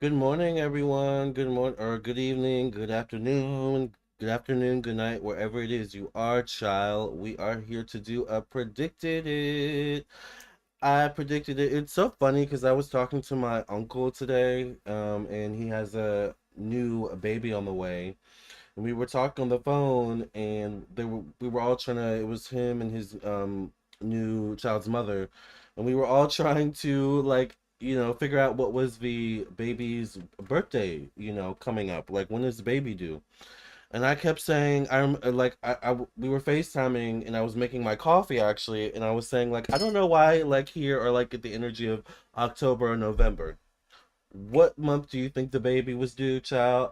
Good morning, everyone. Good morning, or good evening, good afternoon, good night, wherever it is you are, child. We are here to do a predicted it. I predicted it. It's so funny because I was talking to my uncle today, and he has a new baby on the way. And we were talking on the phone, and we were all trying to. It was him and his new child's mother, and we were all trying to figure out what was the baby's birthday, coming up. Like, when is the baby due? And I kept saying, we were FaceTiming, and I was making my coffee actually, and I was saying, like, I don't know why, like, here or like get the energy of October or November. What month do you think the baby was due, child?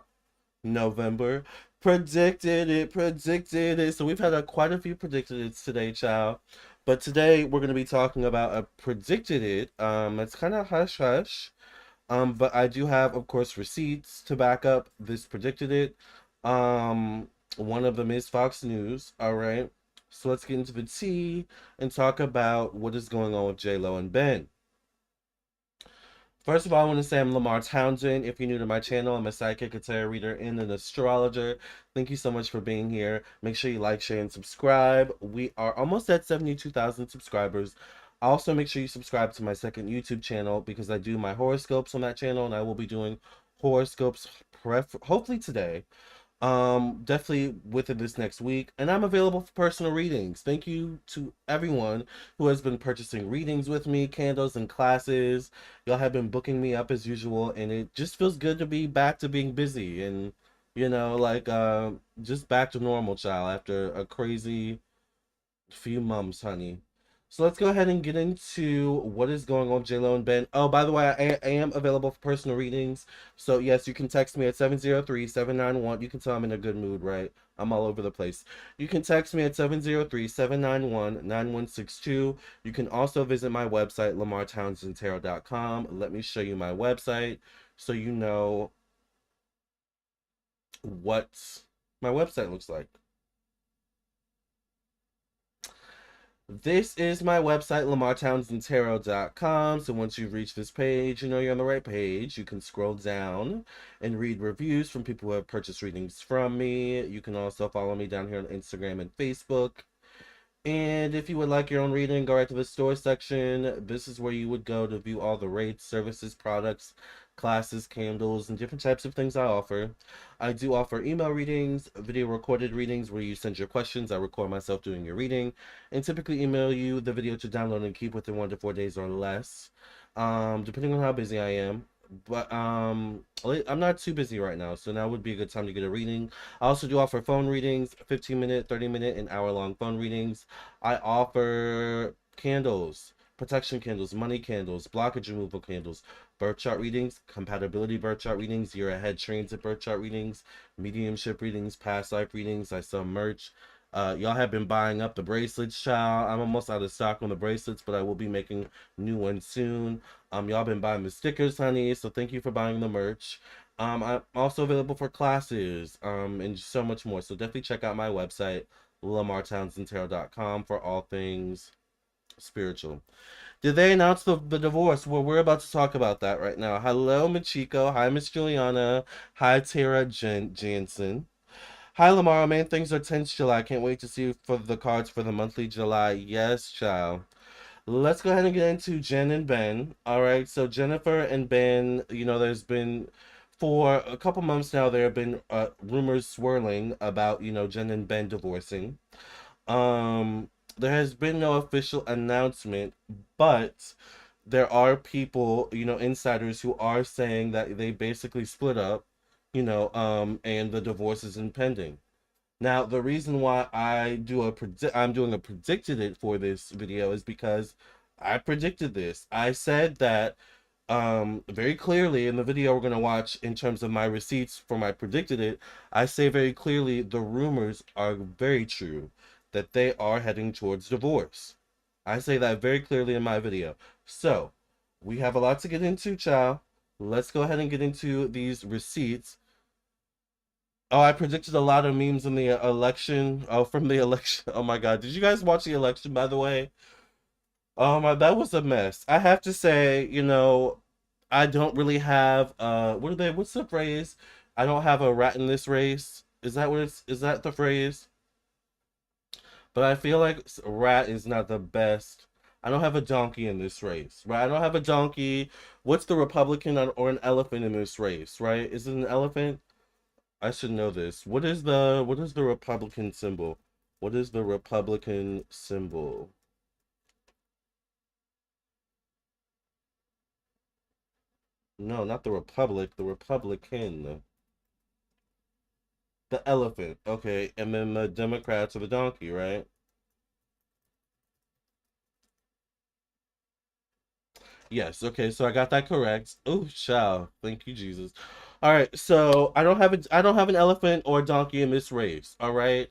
November. Predicted it. So we've had quite a few predicted it's today, child. But today we're going to be talking about a predicted it. It's kind of hush hush. But I do have, of course, receipts to back up this predicted it. One of them is Fox News. All right. So let's get into the tea and talk about what is going on with JLo and Ben. First of all, I want to say I'm Lamarr Townsend. If you're new to my channel, I'm a psychic, a tarot reader, and an astrologer. Thank you so much for being here. Make sure you like, share, and subscribe. We are almost at 72,000 subscribers. Also, make sure you subscribe to my second YouTube channel because I do my horoscopes on that channel, and I will be doing horoscopes hopefully today. Definitely within this next week, and I'm available for personal readings. Thank you to everyone who has been purchasing readings with me, candles and classes. Y'all have been booking me up as usual, and it just feels good to be back to being busy and just back to normal, child, after a crazy few months, honey. So let's go ahead and get into what is going on with JLo and Ben. Oh, by the way, I am available for personal readings. So yes, you can text me at 703-791. You can tell I'm in a good mood, right? I'm all over the place. You can text me at 703-791-9162. You can also visit my website, lamartownsendtarot.com. Let me show you my website so you know what my website looks like. This is my website, lamartownsendtarot.com. So once you reach this page, you know you're on the right page. You can scroll down and read reviews from people who have purchased readings from me. You can also follow me down here on Instagram and Facebook. And if you would like your own reading, go right to the store section. This is where you would go to view all the rates, services, products, classes, candles, and different types of things I offer. I do offer email readings, video recorded readings where you send your questions. I record myself doing your reading and typically email you the video to download and keep within 1 to 4 days or less, depending on how busy I am. But I'm not too busy right now, so now would be a good time to get a reading. I also do offer phone readings, 15-minute, 30-minute, and hour-long phone readings. I offer candles, protection candles, money candles, blockage removal candles, birth chart readings, compatibility birth chart readings, year ahead transit birth chart readings, mediumship readings, past life readings. I sell merch. Y'all have been buying up the bracelets, child. I'm almost out of stock on the bracelets, but I will be making new ones soon. Y'all been buying the stickers, honey, so thank you for buying the merch. I'm also available for classes, and so much more. So definitely check out my website, lamartownsendtarot.com, for all things spiritual. Did they announce the divorce? Well, we're about to talk about that right now. Hello, Machiko. Hi, Miss Juliana. Hi, Tara Jansen. Hi, Lamarr. Man, things are tense, July. Can't wait to see you for the cards for the monthly July. Yes, child. Let's go ahead and get into Jen and Ben. All right, so Jennifer and Ben, there's been for a couple months now, there have been rumors swirling about, Jen and Ben divorcing. Um, there has been no official announcement, but there are people, insiders who are saying that they basically split up, and the divorce is impending. Now, the reason why I'm doing a predicted it for this video is because I predicted this. I said that very clearly in the video we're going to watch in terms of my receipts for my predicted it. I say very clearly the rumors are very true that they are heading towards divorce. I say that very clearly in my video. So, we have a lot to get into, child. Let's go ahead and get into these receipts. Oh, I predicted a lot of memes in the election. Oh, from the election. Oh my God. Did you guys watch the election, by the way? Oh my, that was a mess. I have to say, I don't really have what are they? What's the phrase? I don't have a rat in this race. Is that what it's? Is that the phrase? But I feel like rat is not the best. I don't have a donkey in this race, right? I don't have a donkey. What's the Republican or an elephant in this race, right? Is it an elephant? I should know this. What is the Republican symbol? What is the Republican symbol? No, not the Republic, the Republican. The elephant. Okay, and then the Democrats are the donkey, right? Yes, okay, so I got that correct. Oh, child. Thank you, Jesus. All right, so I don't have an elephant or a donkey in this race, all right?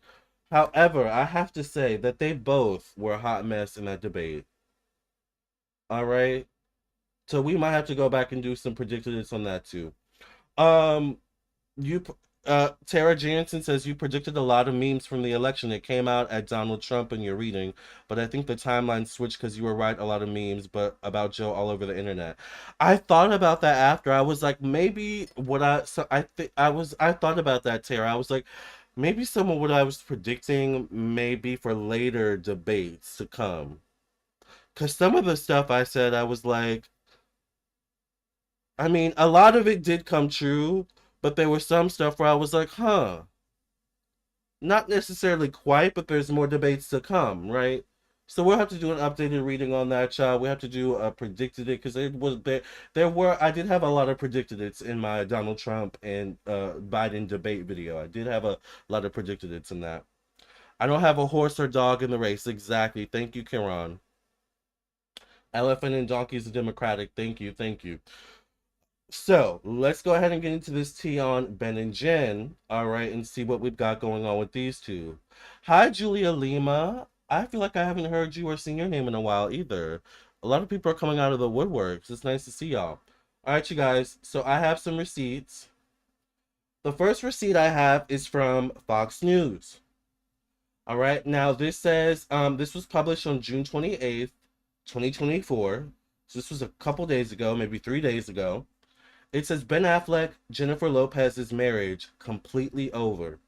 However, I have to say that they both were a hot mess in that debate. All right. So we might have to go back and do some predictions on that too. Um, you, Tara Jansen says you predicted a lot of memes from the election. It came out at Donald Trump in your reading, but I think the timeline switched because you were right. A lot of memes, but about Joe all over the internet. I thought about that after. I was like, maybe what I so I think I thought about that, Tara. I was like, maybe some of what I was predicting maybe for later debates to come. Cause some of the stuff I said, I was like, I mean, a lot of it did come true, but there was some stuff where I was like, huh, not necessarily quite, but there's more debates to come, right? So we'll have to do an updated reading on that, child. We have to do a predicted it because it was there were I did have a lot of predicted it's in my Donald Trump and Biden debate video. I did have a lot of predicted it's in that. I don't have a horse or dog in the race. Exactly. Thank you, Kiran. Elephant and donkey is Democratic. Thank you. Thank you. So let's go ahead and get into this tea on Ben and Jen, all right, and see what we've got going on with these two. Hi, Julia Lima. I feel like I haven't heard you or seen your name in a while either. A lot of people are coming out of the woodworks. It's nice to see y'all. All right, you guys. So I have some receipts. The first receipt I have is from Fox News. All right. Now this says this was published on June 28th, 2024. So this was a couple days ago, maybe 3 days ago. It says Ben Affleck, Jennifer Lopez's marriage completely over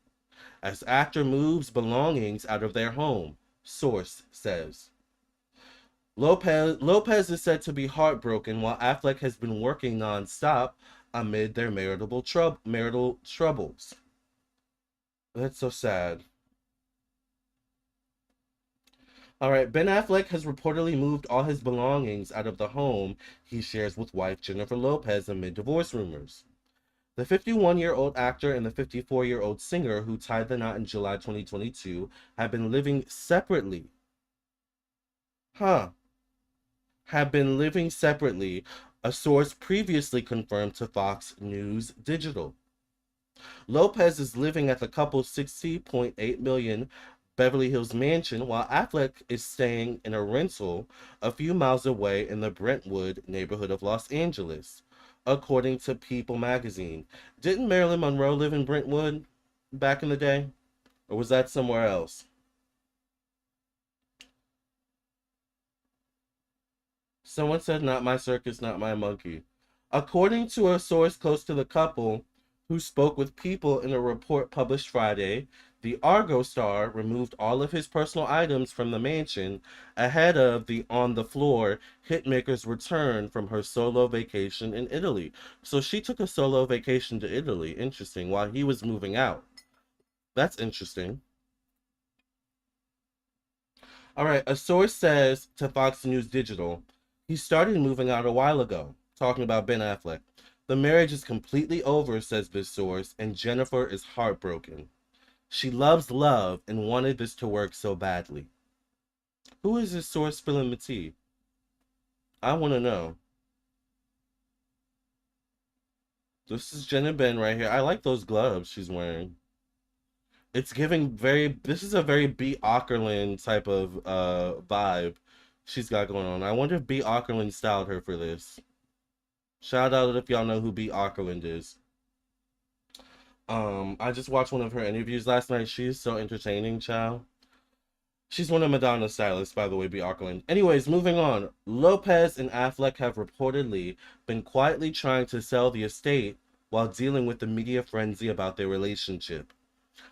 as actor moves belongings out of their home, source says. Lopez is said to be heartbroken while Affleck has been working nonstop amid their marital troubles. That's so sad. All right, Ben Affleck has reportedly moved all his belongings out of the home he shares with wife Jennifer Lopez amid divorce rumors. The 51-year-old actor and the 54-year-old singer who tied the knot in July 2022 have been living separately. Huh. Have been living separately, a source previously confirmed to Fox News Digital. Lopez is living at the couple's 60.8 million Beverly Hills mansion while Affleck is staying in a rental a few miles away in the Brentwood neighborhood of Los Angeles, according to People magazine. Didn't Marilyn Monroe live in Brentwood back in the day? Or was that somewhere else? Someone said, not my circus, not my monkey. According to a source close to the couple who spoke with People in a report published Friday, the Argo star removed all of his personal items from the mansion ahead of the on the floor hitmaker's return from her solo vacation in Italy. So she took a solo vacation to Italy, interesting, while he was moving out. That's interesting. All right, a source says to Fox News Digital, he started moving out a while ago, talking about Ben Affleck. The marriage is completely over, says this source, and Jennifer is heartbroken. She loves love and wanted this to work so badly. Who is this source spilling the tea? I want to know. This is Jen and Ben right here. I like those gloves she's wearing. It's giving this is a very B. Ockerland type of vibe she's got going on. I wonder if B. Ockerland styled her for this. Shout out if y'all know who B. Ockerland is. I just watched one of her interviews last night. She's so entertaining, child. She's one of Madonna's stylists, by the way, B. Auckland. Anyways, moving on. Lopez and Affleck have reportedly been quietly trying to sell the estate while dealing with the media frenzy about their relationship.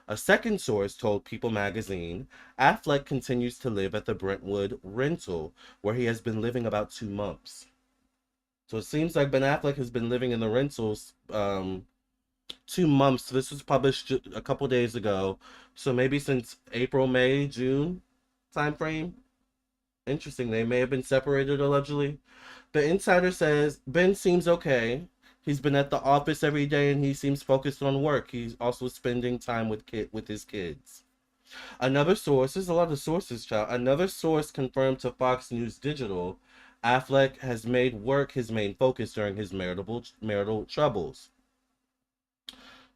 A second source told People magazine Affleck continues to live at the Brentwood rental, where he has been living about 2 months. So it seems like Ben Affleck has been living in the rentals 2 months. This was published a couple days ago. So maybe since April, May, June time frame. Interesting. They may have been separated allegedly. The insider says Ben seems okay. He's been at the office every day and he seems focused on work. He's also spending time with his kids. Another source, there's a lot of sources, child. Another source confirmed to Fox News Digital Affleck has made work his main focus during his marital troubles.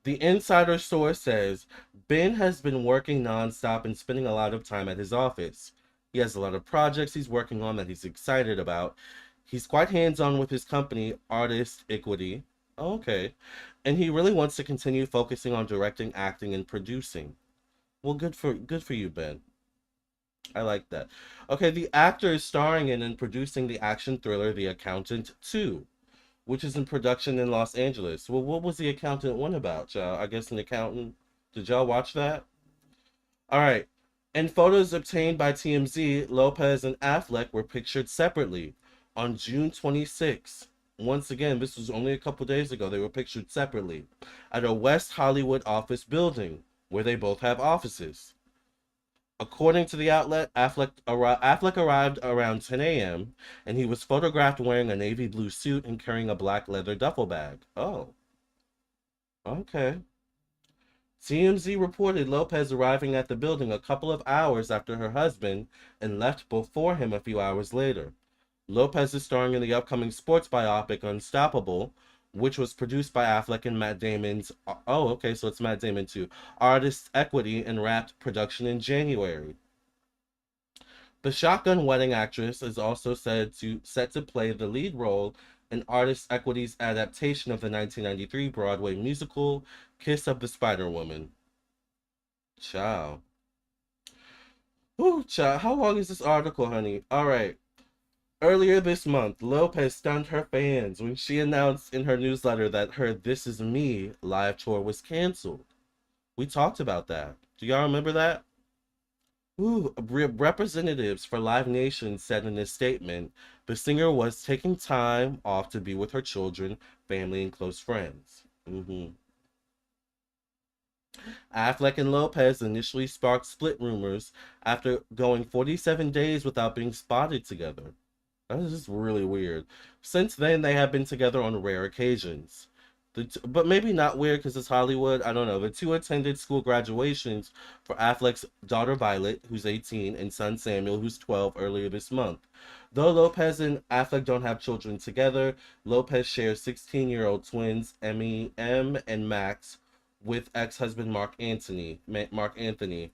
The insider source says Ben has been working nonstop and spending a lot of time at his office. He has a lot of projects he's working on that he's excited about. He's quite hands-on with his company, Artist Equity. Oh, okay. And he really wants to continue focusing on directing, acting, and producing. Well, good for you, Ben. I like that. Okay, the actor is starring in and producing the action thriller The Accountant 2, which is in production in Los Angeles. Well, what was The Accountant 1 about, y'all? I guess an accountant. Did y'all watch that? All right. In photos obtained by TMZ, Lopez and Affleck were pictured separately on June 26th. Once again, this was only a couple days ago. They were pictured separately at a West Hollywood office building where they both have offices. According to the outlet, Affleck arrived around 10 a.m. and he was photographed wearing a navy blue suit and carrying a black leather duffel bag. Oh, okay. TMZ reported Lopez arriving at the building a couple of hours after her husband and left before him a few hours later. Lopez is starring in the upcoming sports biopic Unstoppable, which was produced by Affleck and Matt Damon's. Oh, okay, so it's Matt Damon too. Artist Equity and wrapped production in January. The Shotgun Wedding actress is also set to play the lead role in Artist Equity's adaptation of the 1993 Broadway musical Kiss of the Spider Woman. Ciao. Ooh, ciao. How long is this article, honey? All right. Earlier this month, Lopez stunned her fans when she announced in her newsletter that her This Is Me live tour was canceled. We talked about that. Do y'all remember that? Ooh, representatives for Live Nation said in a statement the singer was taking time off to be with her children, family, and close friends. Affleck and Lopez initially sparked split rumors after going 47 days without being spotted together. That is just really weird. Since then, they have been together on rare occasions. But maybe not weird because it's Hollywood. I don't know. The two attended school graduations for Affleck's daughter Violet, who's 18, and son Samuel, who's 12, earlier this month. Though Lopez and Affleck don't have children together, Lopez shares 16-year-old twins Emmy M and Max with ex-husband Mark Anthony. Mark Anthony.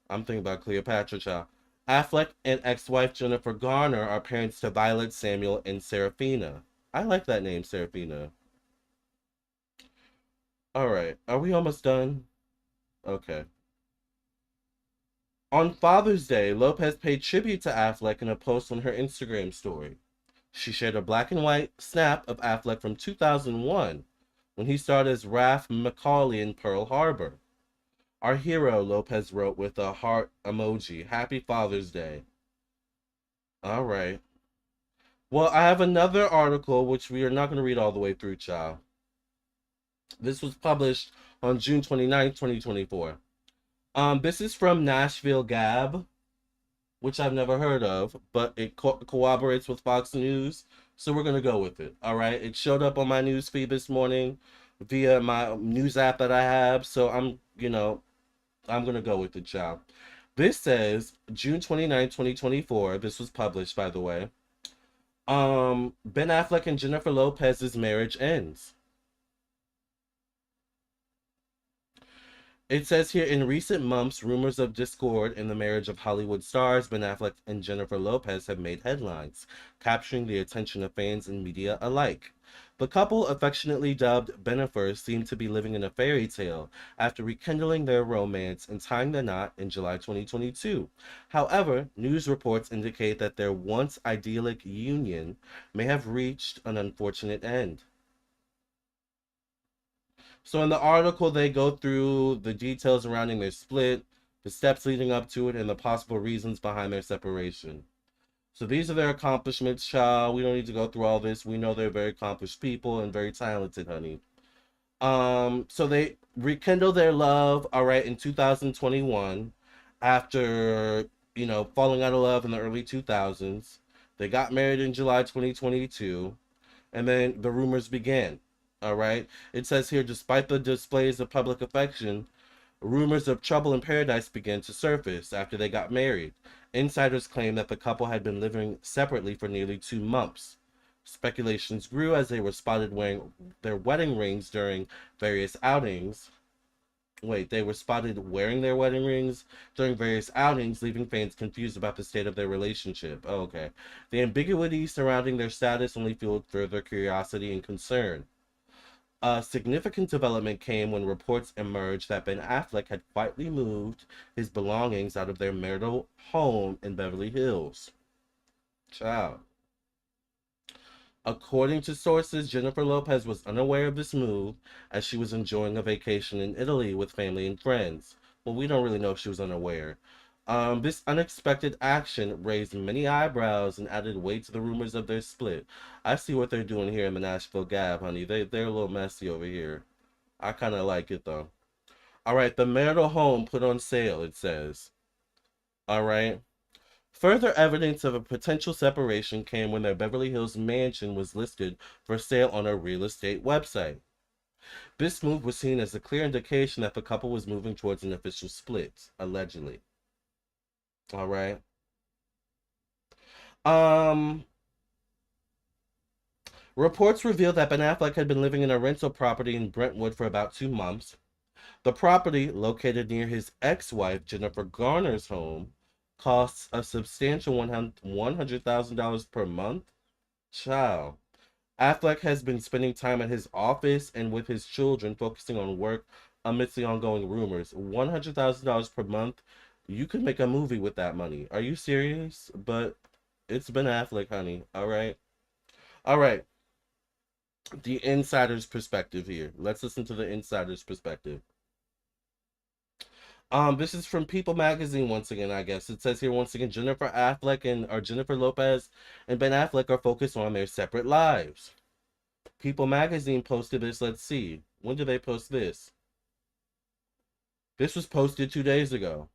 I'm thinking about Cleopatra, child. Affleck and ex-wife Jennifer Garner are parents to Violet, Samuel, and Serafina. I like that name, Serafina. All right, are we almost done? Okay. On Father's Day, Lopez paid tribute to Affleck in a post on her Instagram story. She shared a black and white snap of Affleck from 2001 when he starred as Raph Macaulay in Pearl Harbor. Our hero, Lopez wrote with a heart emoji. Happy Father's Day. All right. Well, I have another article which we are not going to read all the way through, child. This was published on June 29th, 2024. This is from Nashville Gab, which I've never heard of, but it corroborates with Fox News, so we're going to go with it. All right. It showed up on my news feed this morning via my news app that I have, so I'm going to go with it, child. This says June 29th, 2024. This was published, by the way. Ben Affleck and Jennifer Lopez's marriage ends. It says here, in recent months, rumors of discord in the marriage of Hollywood stars Ben Affleck and Jennifer Lopez have made headlines, capturing the attention of fans and media alike. The couple, affectionately dubbed Bennifer, seemed to be living in a fairy tale after rekindling their romance and tying the knot in July 2022. However, news reports indicate that their once idyllic union may have reached an unfortunate end. So in the article, they go through the details surrounding their split, the steps leading up to it, and the possible reasons behind their separation. So these are their accomplishments, child. We don't need to go through all this. We know they're very accomplished people and very talented, honey. So they rekindle their love, all right, in 2021 after, falling out of love in the early 2000s. They got married in July 2022, and then the rumors began. All right. It says here, despite the displays of public affection, rumors of trouble in paradise began to surface after they got married. Insiders claim that the couple had been living separately for nearly 2 months. Speculations grew as they were spotted wearing their wedding rings during various outings. Wait, they were spotted wearing their wedding rings during various outings, leaving fans confused about the state of their relationship. Oh, okay. The ambiguity surrounding their status only fueled further curiosity and concern. A significant development came when reports emerged that Ben Affleck had quietly moved his belongings out of their marital home in Beverly Hills. Child. According to sources, Jennifer Lopez was unaware of this move as she was enjoying a vacation in Italy with family and friends. Well, we don't really know if she was unaware. This unexpected action raised many eyebrows and added weight to the rumors of their split. I see what they're doing here in the Nashville Gab, honey. They're a little messy over here. I kind of like it though. All right, the marital home put on sale, it says. All right. Further evidence of a potential separation came when their Beverly Hills mansion was listed for sale on a real estate website. This move was seen as a clear indication that the couple was moving towards an official split, allegedly. All right. Um, Reports revealed that Ben Affleck had been living in a rental property in Brentwood for about 2 months. The property, located near his ex-wife Jennifer Garner's home, costs a substantial $100,000 per month. Child. Affleck has been spending time at his office and with his children, focusing on work amidst the ongoing rumors. $100,000 per month. You could make a movie with that money. Are you serious? But it's Ben Affleck, honey. All right. All right. The insider's perspective here. Let's listen to the insider's perspective. This is from People Magazine once again, I guess. It says here once again, Jennifer Lopez and Ben Affleck are focused on their separate lives. People Magazine posted this. Let's see. When did they post this? This was posted 2 days ago.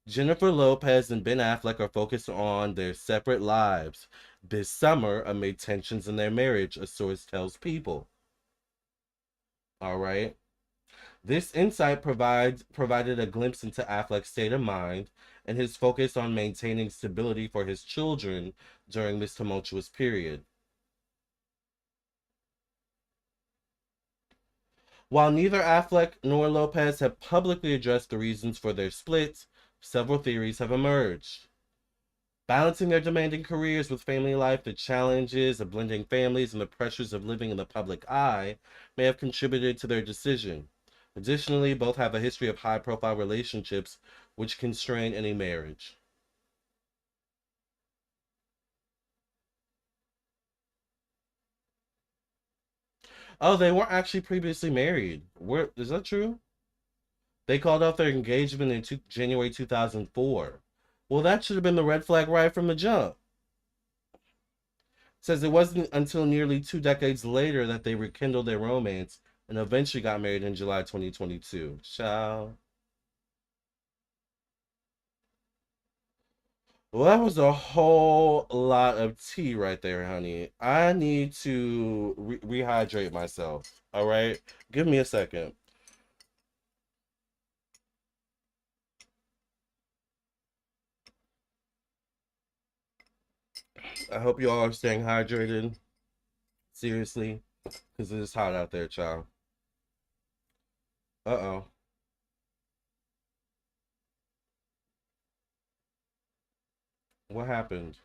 Jennifer Lopez and Ben Affleck are focused on their separate lives this summer amid tensions in their marriage, a source tells People. All right. This insight provided a glimpse into Affleck's state of mind and his focus on maintaining stability for his children during this tumultuous period. While neither Affleck nor Lopez have publicly addressed the reasons for their split, several theories have emerged. Balancing their demanding careers with family life, the challenges of blending families, and the pressures of living in the public eye may have contributed to their decision. Additionally, both have a history of high profile relationships which can strain any marriage. Oh, they weren't actually previously married. Is that true? They called off their engagement in January 2004. Well, that should have been the red flag right from the jump. It says it wasn't until nearly 2 decades later that they rekindled their romance and eventually got married in July 2022. Ciao. Well, that was a whole lot of tea right there, honey. I need to rehydrate myself. All right? Give me a second. I hope you all are staying hydrated. Seriously, because it is hot out there, child. Uh-oh. What happened?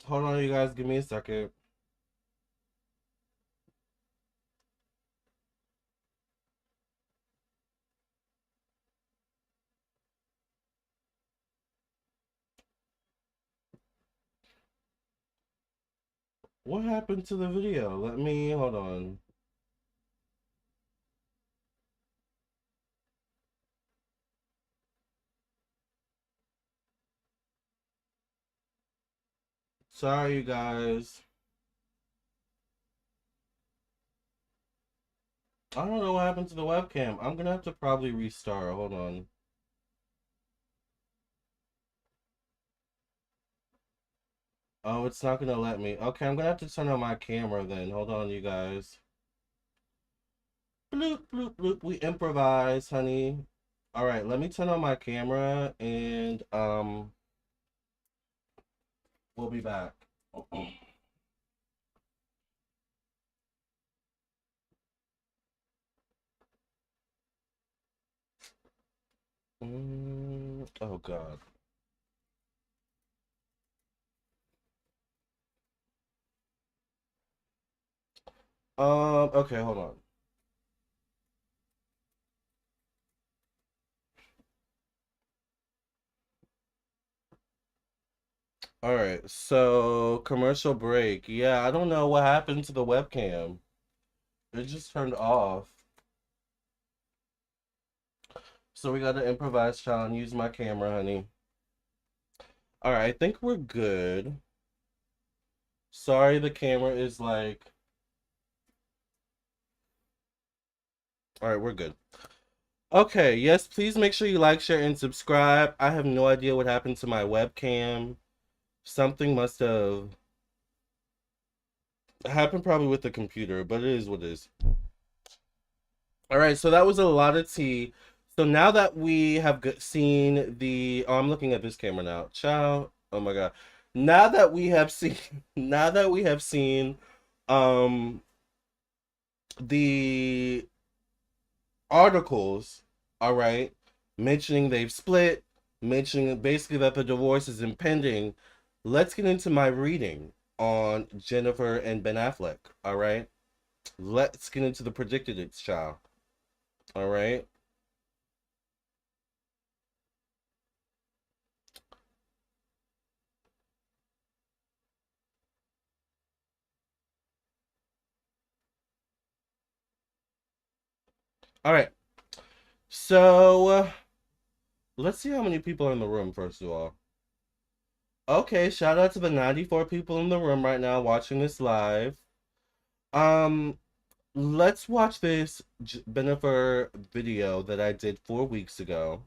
Hold on, you guys. Give me a second. What happened to the video? Let me hold on. Sorry, you guys. I don't know what happened to the webcam. I'm gonna have to probably restart. Hold on. Oh, it's not gonna let me. Okay, I'm gonna have to turn on my camera then. Hold on, you guys. Bloop, bloop, bloop. We improvise, honey. All right, let me turn on my camera and we'll be back. Oh God. Okay, hold on. All right, so commercial break. Yeah, I don't know what happened to the webcam. It just turned off. So we gotta improvise, Sean. Use my camera, honey. All right, I think we're good. Sorry, the camera is like. All right, we're good. Okay, yes, please make sure you like, share, and subscribe. I have no idea what happened to my webcam. Something must have happened probably with the computer, but it is what it is. All right, so that was a lot of tea. So now that we have seen the, oh, I'm looking at this camera now. Ciao. Oh my God. Now that we have seen, now that we have seen, um, the articles, all right, mentioning they've split, mentioning basically that the divorce is impending. Let's get into my reading on Jennifer and Ben Affleck, all right? Let's get into the predicted it's child, all right? All right. So, let's see how many people are in the room, first of all. Okay, shout out to the 94 people in the room right now watching this live. Um, let's watch this Jennifer video that I did 4 weeks ago.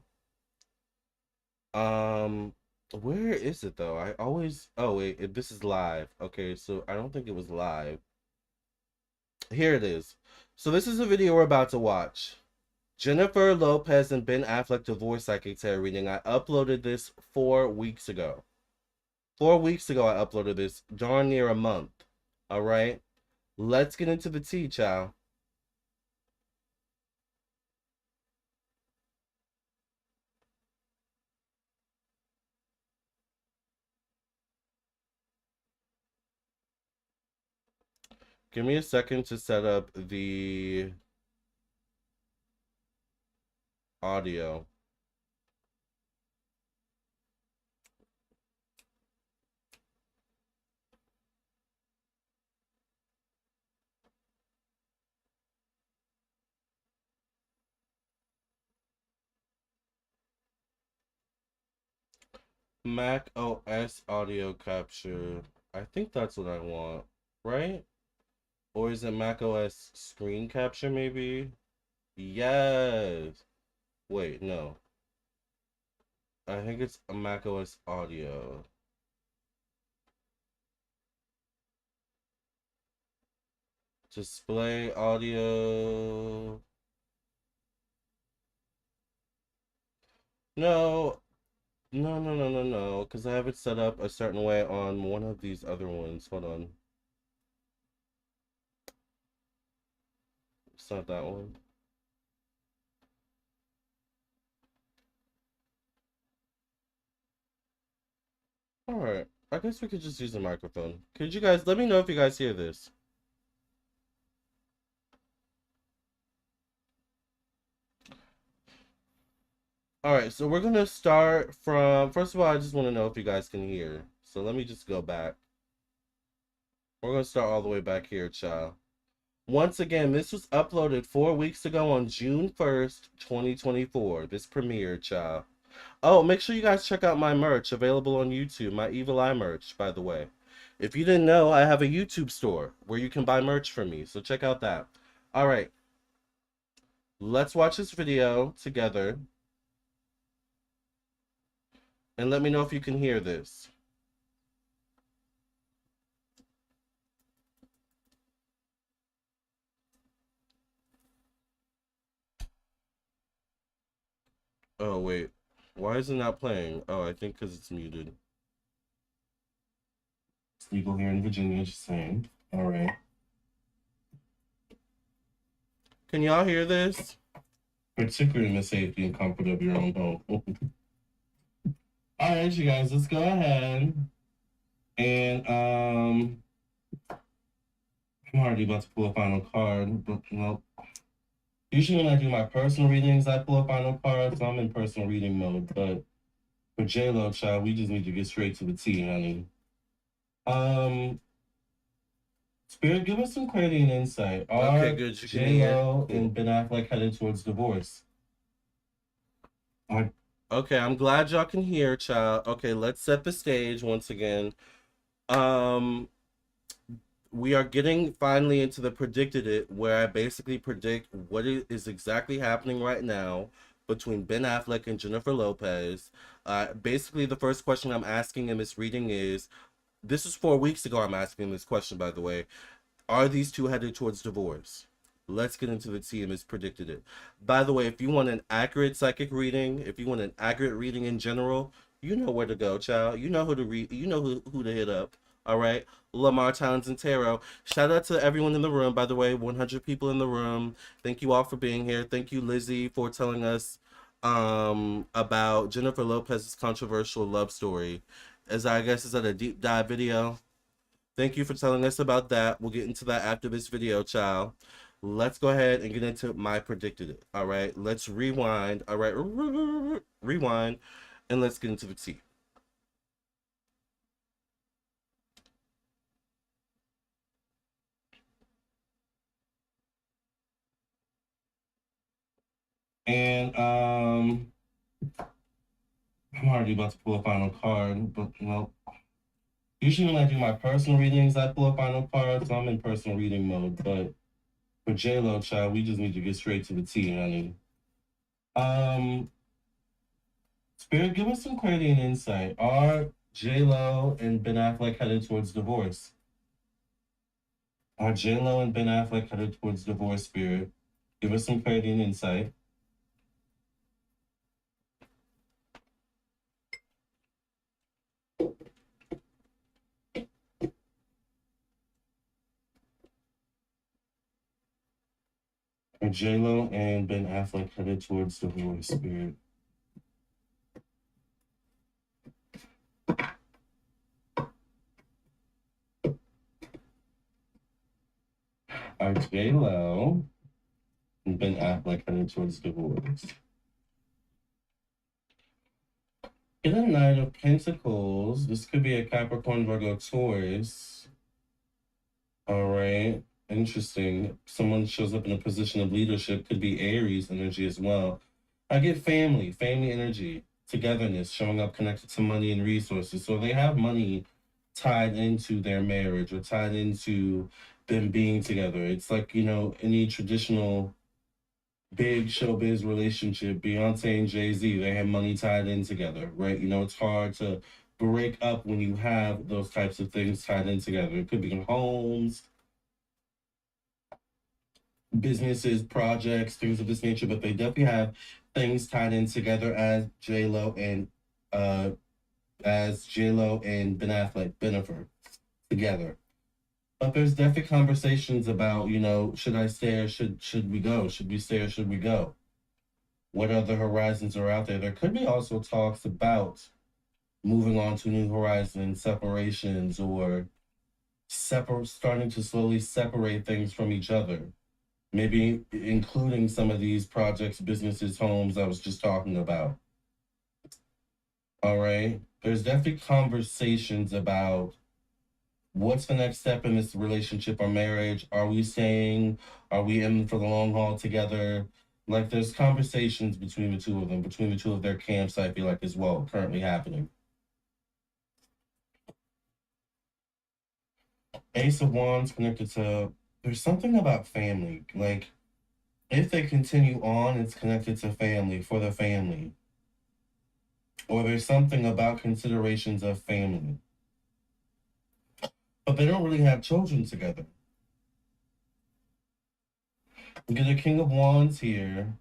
Um, where is it though? I always, oh wait, this is live. Okay, so I don't think it was live. Here it is. So this is the video we're about to watch. Jennifer Lopez and Ben Affleck divorce psychic tarot reading. I uploaded this 4 weeks ago. 4 weeks ago, I uploaded this, darn near a month. All right, let's get into the tea, child. Give me a second to set up the audio. Mac OS audio capture. I think that's what I want, right? Or is it Mac OS screen capture, maybe? Yes. Wait, no. I think it's a Mac OS audio. Display audio. No, no. Because I have it set up a certain way on one of these other ones. Hold on. It's not that one. All right. I guess we could just use a microphone. Could you guys let me know if you guys hear this? All right, so we're gonna start from. First of all, I just want to know if you guys can hear. So let me just go back. We're gonna start all the way back here, child. Once again, this was uploaded 4 weeks ago on June 1st, 2024. This premiered, child. Oh, make sure you guys check out my merch available on YouTube, my Evil Eye merch, by the way. If you didn't know, I have a YouTube store where you can buy merch from me, so check out that. All right, let's watch this video together and let me know if you can hear this. Oh, wait. Why is it not playing? Oh, I think because it's muted. It's legal here in Virginia, just saying. All right. Can y'all hear this? Particularly in the safety and comfort of your own home. All right, you guys, let's go ahead. And I'm already about to pull a final card, but no. Usually when I do my personal readings, I pull a final card, so I'm in personal reading mode. But for JLo, child, we just need to get straight to the T, honey. Spirit, give us some clarity and insight. Are okay, good. JLo and Ben Affleck headed towards divorce? Okay, I'm glad y'all can hear, child. Okay, let's set the stage once again. We are getting finally into the predicted it, where I basically predict what is exactly happening right now between Ben Affleck and Jennifer Lopez. Basically, the first question I'm asking in this reading is, this is 4 weeks ago I'm asking this question, by the way. Are these two headed towards divorce? Let's get into the tea and it's predicted it. By the way, if you want an accurate psychic reading, if you want an accurate reading in general, you know where to go, child. You know who to read. You know who to hit up. All right, Lamarr Townsend Tarot. Shout out to everyone in the room, by the way, 100 people in the room. Thank you all for being here. Thank you, Lizzie, for telling us about Jennifer Lopez's controversial love story. As I guess is that a deep dive video. Thank you for telling us about that. We'll get into that after this video, child. Let's go ahead and get into my predicted it. All right, let's rewind. All right, rewind, and let's get into the tea. And I'm already about to pull a final card, but no. Usually when I do my personal readings, I pull a final card, so I'm in personal reading mode. But for JLo, child, we just need to get straight to the T, honey. Spirit, give us some clarity and insight. Are JLo and Ben Affleck headed towards divorce? Are JLo and Ben Affleck headed towards divorce, Spirit? Give us some clarity and insight. Are JLo and Ben Affleck headed towards divorce, Spirit? Are JLo and Ben Affleck headed towards divorce? In a Knight of Pentacles, this could be a Capricorn, Virgo, Taurus. All right, interesting. Someone shows up in a position of leadership, could be Aries energy as well. I get family energy, togetherness, showing up connected to money and resources. So they have money tied into their marriage or tied into them being together. It's like, any traditional big showbiz relationship, Beyonce and Jay-Z, they have money tied in together, right? It's hard to break up when you have those types of things tied in together. It could be in homes, businesses, projects, things of this nature, but they definitely have things tied in together as JLo and Ben Affleck, Bennifer together. But there's definitely conversations about, should I stay or should we go? Should we stay or should we go? What other horizons are out there? There could be also talks about moving on to new horizons, separations, or starting to slowly separate things from each other. Maybe including some of these projects, businesses, homes I was just talking about. All right. There's definitely conversations about what's the next step in this relationship or marriage. Are we staying? Are we in for the long haul together? Like there's conversations between the two of them, between the two of their camps, I feel like as well, currently happening. Ace of Wands connected to there's something about family. Like if they continue on, it's connected to family, for the family. Or there's something about considerations of family. But they don't really have children together. We get a King of Wands here.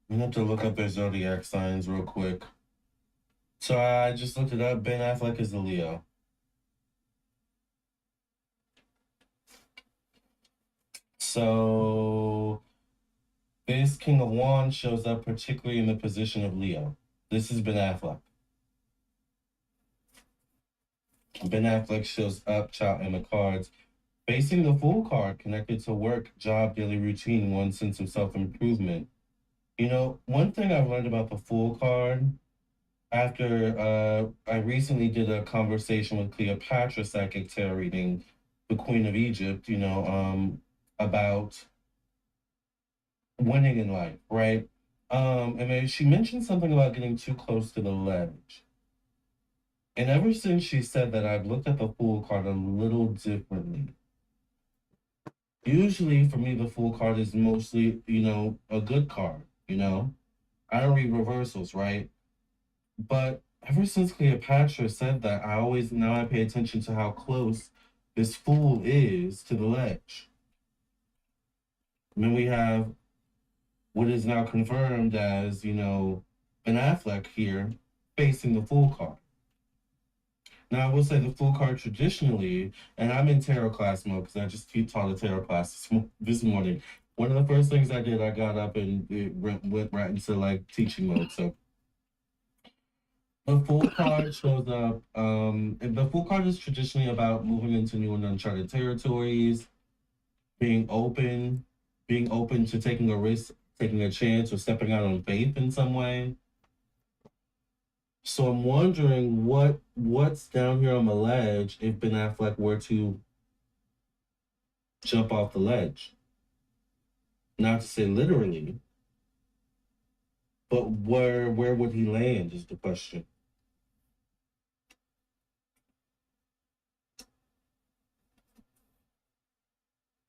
I'm gonna have to look up their zodiac signs real quick. So I just looked it up. Ben Affleck is a Leo. So this King of Wands shows up particularly in the position of Leo. This is Ben Affleck. Ben Affleck shows up, child, in the cards. Facing the Fool card, connected to work, job, daily routine, one sense of self improvement. You know, one thing I've learned about the Fool card after I recently did a conversation with Cleopatra psychic tarot reading, the Queen of Egypt, about winning in life, right? And then she mentioned something about getting too close to the ledge. And ever since she said that, I've looked at the Fool card a little differently. Usually, for me, the Fool card is mostly, a good card, I don't read reversals, right? But ever since Cleopatra said that, I pay attention to how close this Fool is to the ledge. And then we have what is now confirmed as, Ben Affleck here facing the Fool card. Now, I will say the Fool card traditionally, and I'm in tarot class mode because I just taught a tarot class this morning. One of the first things I did, I got up and it went right into like teaching mode. So the Fool card shows up. And the Fool card is traditionally about moving into new and uncharted territories, being open, being open to taking a risk, taking a chance, or stepping out on faith in some way. So I'm wondering what's down here on the ledge if Ben Affleck were to jump off the ledge. Not to say literally, but where would he land is the question.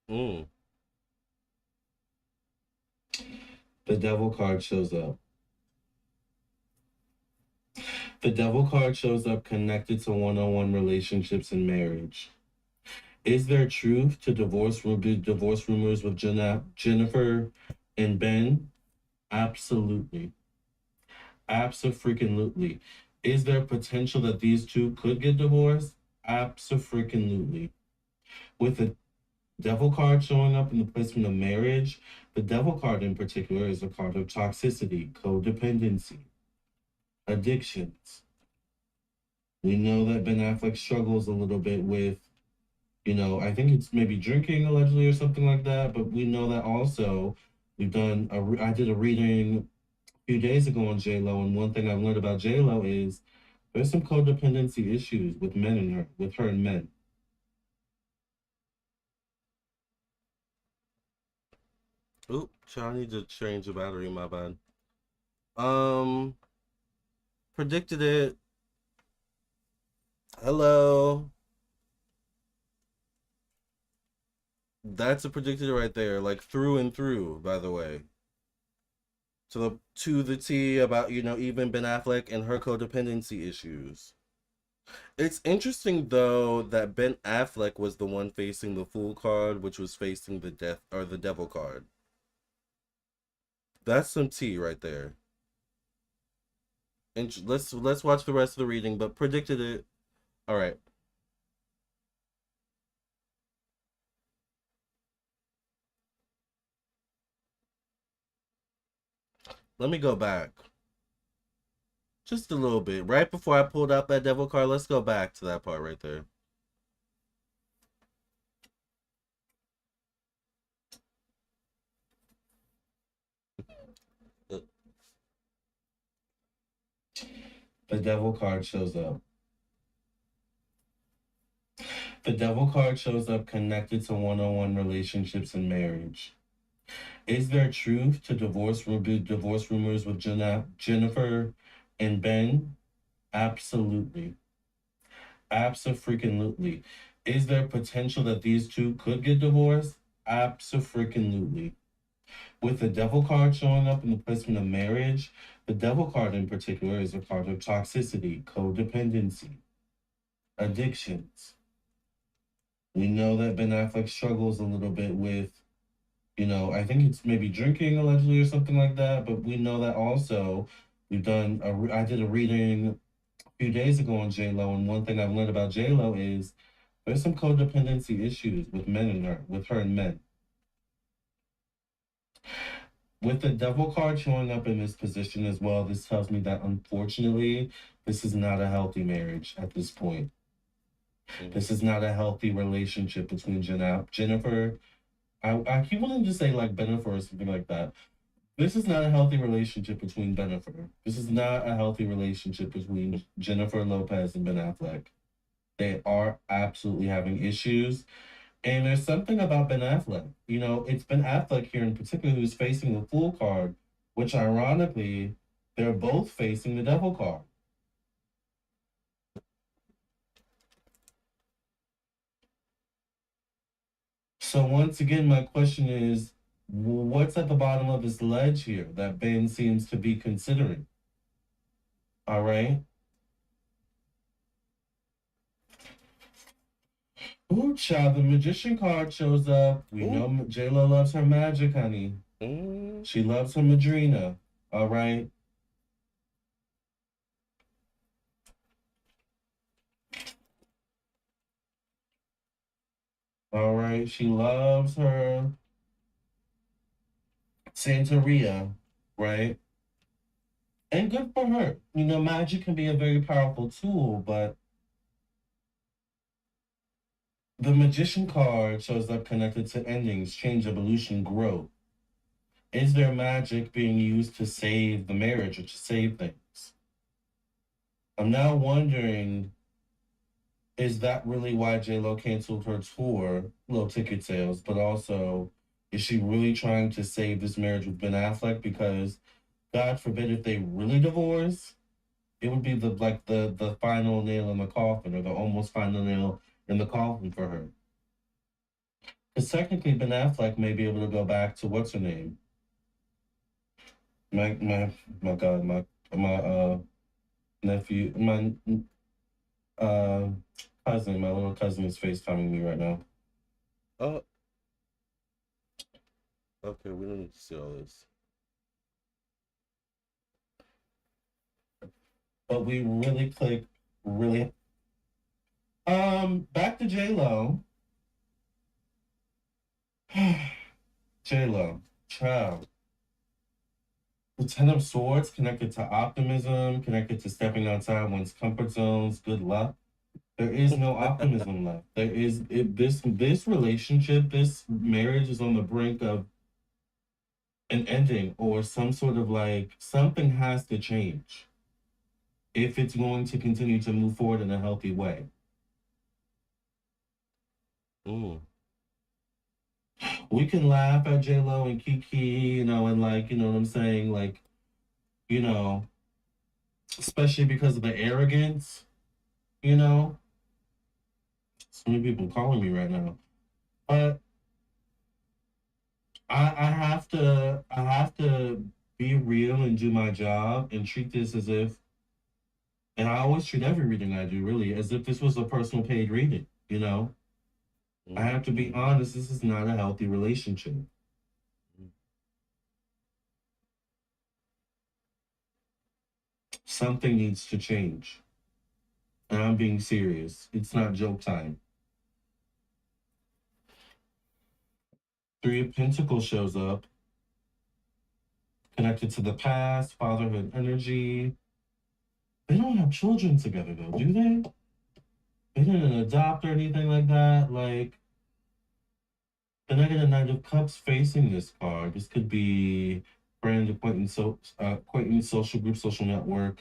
Mm. The Devil card shows up. The Devil card shows up connected to one-on-one relationships and marriage. Is there truth to divorce rumors with Jennifer and Ben? Absolutely. Absolutely. Is there potential that these two could get divorced? Absolutely. With the Devil card showing up in the placement of marriage, the Devil card in particular is a card of toxicity, codependency, addictions. We know that Ben Affleck struggles a little bit with, I think it's maybe drinking allegedly or something like that, but we know that also I did a reading a few days ago on JLo, and one thing I've learned about JLo is there's some codependency issues with with her and men. Oop, I need to change the battery, my bad. Um, predicted it. Hello. That's a predicted it right there, like through and through, by the way. To the T about, even Ben Affleck and her codependency issues. It's interesting though that Ben Affleck was the one facing the Fool card, which was facing the death or the Devil card. That's some tea right there. And let's watch the rest of the reading, but predicted it. All right. Let me go back Just a little bit. Right before I pulled out that devil card, let's go back to that part right there. The devil card shows up. The devil card shows up connected to one-on-one relationships and marriage. Is there truth to divorce rumors with Jennifer and Ben? Absolutely. Abso-freaking-lutely. Is there potential that these two could get divorced? Abso-freaking-lutely. With the devil card showing up in the placement of marriage, the devil card in particular is a card of toxicity, codependency, addictions. We know that Ben Affleck struggles a little bit with, I think it's maybe drinking allegedly or something like that. But we know that also I did a reading a few days ago on JLo, and one thing I've learned about JLo is there's some codependency issues with her and men. With the devil card showing up in this position as well, this tells me that unfortunately, this is not a healthy marriage at this point. This is not a healthy relationship between Jennifer. I keep wanting to say like Bennifer or something like that. This is not a healthy relationship between Bennifer. This is not a healthy relationship between Jennifer Lopez and Ben Affleck. They are absolutely having issues. And there's something about Ben Affleck. It's Ben Affleck here in particular who's facing the Fool card, which ironically, they're both facing the Devil card. So once again, my question is, what's at the bottom of this ledge here that Ben seems to be considering? All right. Ooh, child, the magician card shows up. We know JLo loves her magic, honey. She loves her Madrina. All right. All right. She loves her Santeria, right? And good for her. Magic can be a very powerful tool, but the magician card shows up connected to endings, change, evolution, growth. Is there magic being used to save the marriage or to save things? I'm now wondering, is that really why JLo canceled her tour, low ticket sales, but also is she really trying to save this marriage with Ben Affleck? Because God forbid if they really divorce, it would be the final nail in the coffin, or the almost final nail in the coffin for her. Because technically Ben Affleck may be able to go back to what's her name? My God, my nephew, my uh cousin, my little cousin is FaceTiming me right now. Oh, okay, we don't need to see all this. But we really click really back to JLo. JLo, child. The Ten of Swords connected to optimism, connected to stepping outside one's comfort zones. Good luck. There is no optimism left. This relationship, this marriage is on the brink of an ending, or some sort of something has to change if it's going to continue to move forward in a healthy way. We can laugh at JLo and Kiki, and you know what I'm saying, especially because of the arrogance, you know. So many people calling me right now, but I have to be real and do my job and treat this as if, and I always treat every reading I do really as if this was a personal paid reading. I have to be honest. This is not a healthy relationship. Something needs to change, and I'm being serious. It's not joke time. Three of Pentacles shows up, connected to the past, fatherhood energy. They don't have children together though, do they? They didn't adopt or anything like that. Like, then I get a Knight of Cups facing this card. This could be friend, acquaintance, acquaintance, social group, social network,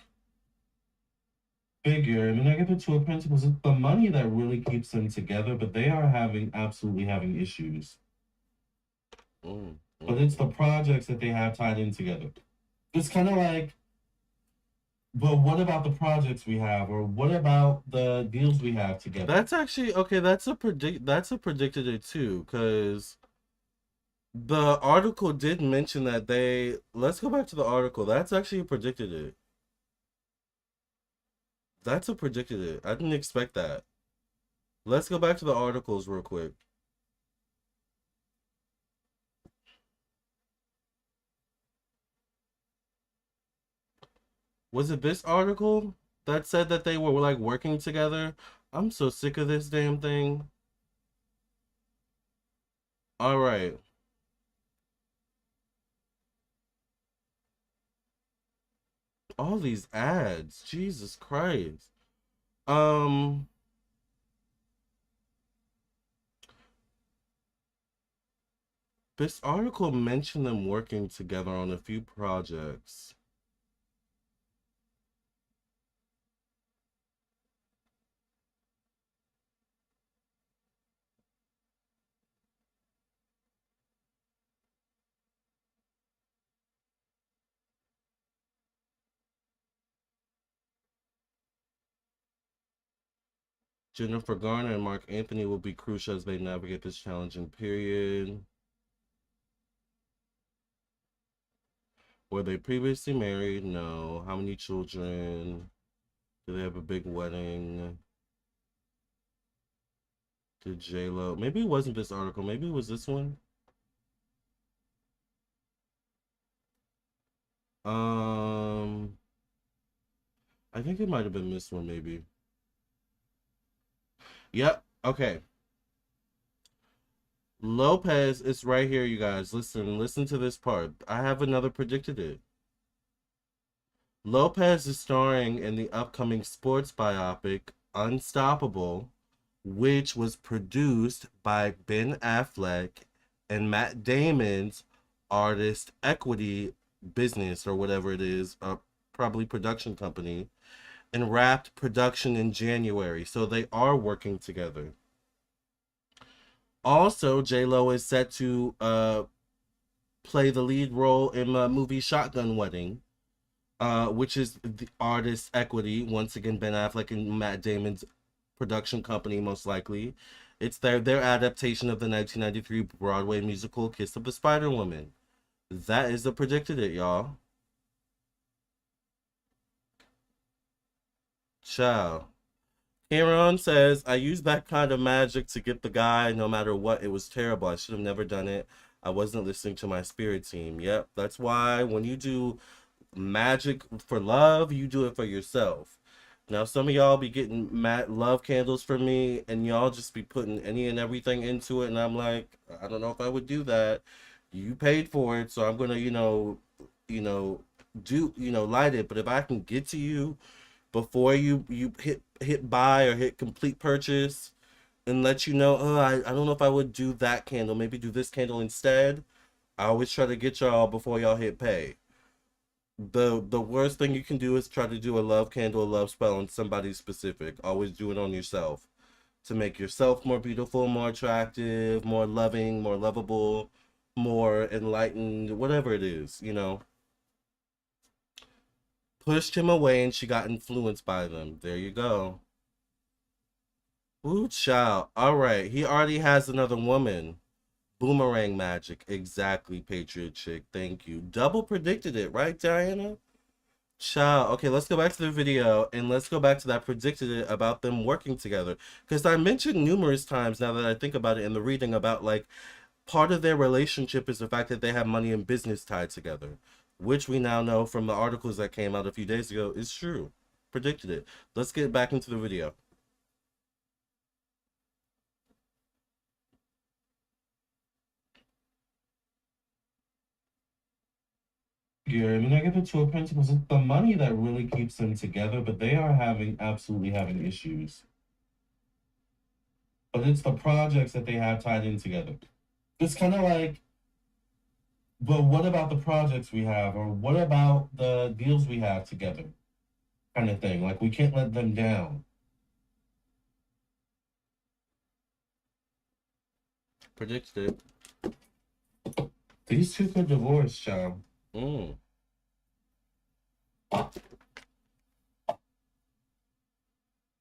figure. And then I get the Two of Pentacles. It's the money that really keeps them together, but they are absolutely having issues. But it's the projects that they have tied in together. It's kind of like, but what about the projects we have, or what about the deals we have together? That's actually okay. That's a predicted it too, because the article did mention that they. Let's go back to the article. That's actually a predicted it. That's a predicted it. I didn't expect that. Let's go back to the articles real quick. Was it this article that said that they were like working together? I'm so sick of this damn thing. All right. All these ads. Jesus Christ. This article mentioned them working together on a few projects. Jennifer Garner and Mark Anthony will be crucial as they navigate this challenging period. Were they previously married? No. How many children? Do they have a big wedding? Did JLo? Maybe it wasn't this article. Maybe it was this one. I think it might have been this one, maybe. Yep. Okay. Lopez is right here, you guys. Listen to this part. I have another predicted it. Lopez is starring in the upcoming sports biopic Unstoppable, which was produced by Ben Affleck and Matt Damon's artist equity business or whatever it is, probably production company, and wrapped production in January. So they are working together. Also, JLo is set to play the lead role in the movie Shotgun Wedding, which is the artist equity. Once again, Ben Affleck and Matt Damon's production company, most likely. It's their adaptation of the 1993 Broadway musical Kiss of the Spider Woman. That is the predicted it, y'all. Ciao. Cameron says, I used that kind of magic to get the guy no matter what. It was terrible. I should have never done it. I wasn't listening to my spirit team. Yep, that's why when you do magic for love, you do it for yourself. Now, some of y'all be getting mad love candles from me, and y'all just be putting any and everything into it, and I'm like, I don't know if I would do that. You paid for it, so I'm gonna, light it. But if I can get to you before you hit buy or hit complete purchase, and let you know, oh, I don't know if I would do that candle. Maybe do this candle instead. I always try to get y'all before y'all hit pay. The worst thing you can do is try to do a love candle, a love spell on somebody specific. Always do it on yourself to make yourself more beautiful, more attractive, more loving, more lovable, more enlightened, whatever it is, Pushed him away and she got influenced by them. There you go. Ooh, child. All right. He already has another woman. Boomerang magic. Exactly, Patriot Chick. Thank you. Double predicted it, right, Diana? Child. Okay, let's go back to the video and let's go back to that predicted it about them working together. Because I mentioned numerous times now that I think about it in the reading about like part of their relationship is the fact that they have money and business tied together, which we now know from the articles that came out a few days ago is true. Predicted it. Let's get back into the video. And then I get the Two of Pentacles. It's the money that really keeps them together, but they are absolutely having issues. But it's the projects that they have tied in together. It's kind of like, but what about the projects we have, or what about the deals we have together? Kind of thing. Like, we can't let them down. Predicted it. These two could divorce, child. Will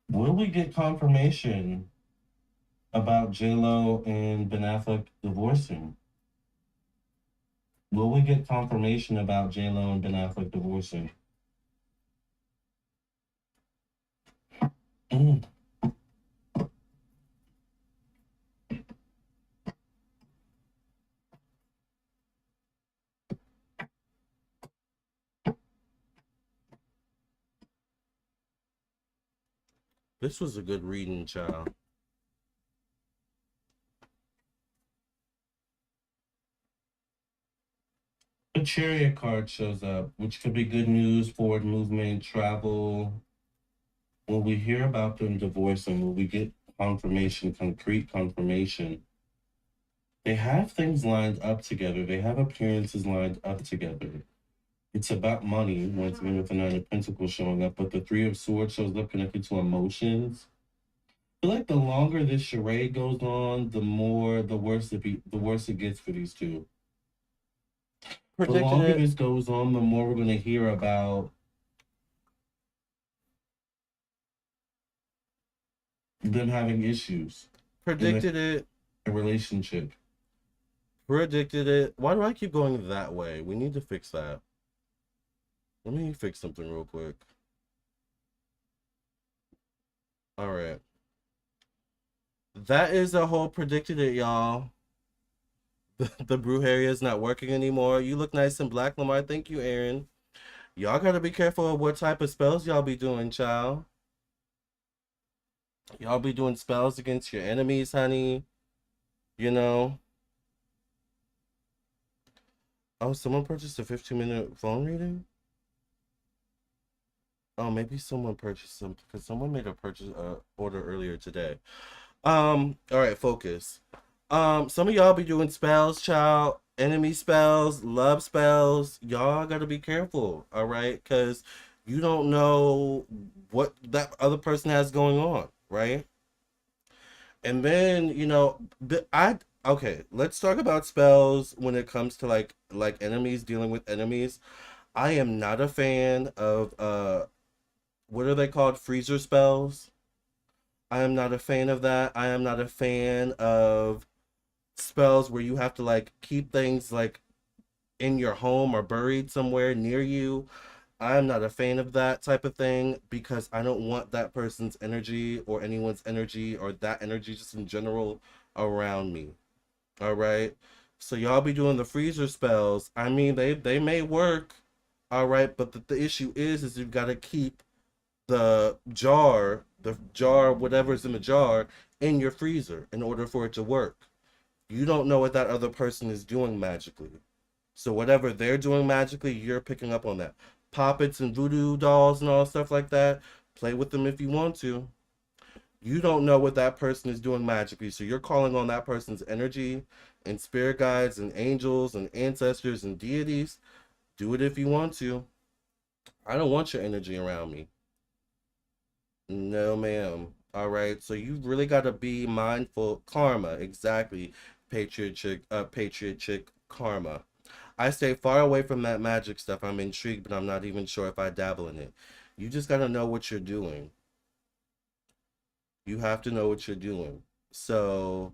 we get confirmation about JLo and Ben Affleck divorcing? Will we get confirmation about JLo and Ben Affleck divorcing? This was a good reading, child. The Chariot card shows up, which could be good news, forward movement, travel. Will we hear about them divorcing? Will we get confirmation, concrete confirmation? They have things lined up together. They have appearances lined up together. It's about money, once again with the Nine of Pentacles showing up, but the Three of Swords shows up connected to emotions. I feel like the longer this charade goes on, the worse it gets for these two. The longer this goes on, the more we're going to hear about them having issues. Predicted it. A relationship. Predicted it. Why do I keep going that way? We need to fix that. Let me fix something real quick. All right. That is a whole predicted it, y'all. The brujeria is not working anymore. You look nice in black, Lamarr. Thank you, Aaron. Y'all gotta be careful of what type of spells y'all be doing, child. Y'all be doing spells against your enemies, honey. You know. Oh, someone purchased a 15-minute phone reading? Oh, maybe someone purchased some, because someone made a order earlier today. All right, focus. Some of y'all be doing spells, child. Enemy spells, love spells. Y'all gotta be careful, all right? Because you don't know what that other person has going on, right? And then, you know, okay, let's talk about spells when it comes to like enemies, dealing with enemies. I am not a fan of what are they called? Freezer spells. I am not a fan of that. I am not a fan of spells where you have to like keep things like in your home or buried somewhere near you. I'm not a fan of that type of thing because I don't want that person's energy or anyone's energy or that energy just in general around me. All right. So y'all be doing the freezer spells. I mean, they may work. All right, but the issue is you've got to keep the jar, whatever's in the jar, in your freezer in order for it to work. You don't know what that other person is doing magically. So whatever they're doing magically, you're picking up on that. Poppets and voodoo dolls and all stuff like that, play with them if you want to. You don't know what that person is doing magically, so you're calling on that person's energy and spirit guides and angels and ancestors and deities. Do it if you want to. I don't want your energy around me. No, ma'am. All right. So you really got to be mindful. Karma, exactly. Patriot chick karma. I stay far away from that magic stuff. I'm intrigued, but I'm not even sure if I dabble in it. You just got to know what you're doing. You have to know what you're doing. So,